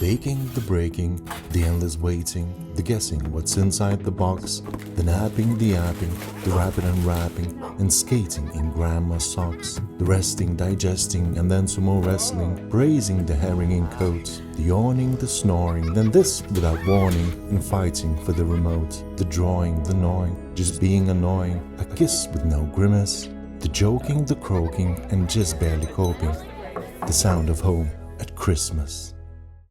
baking, the breaking, the endless waiting, the guessing what's inside the box, the napping, the yapping, the wrapping and wrapping, and skating in grandma's socks, the resting, digesting, and then some more wrestling, praising the herring in coats, the yawning, the snoring, then this without warning, and fighting for the remote, the drawing, the gnawing, just being annoying, a kiss with no grimace, the joking, the croaking, and just barely coping, the sound of home at Christmas.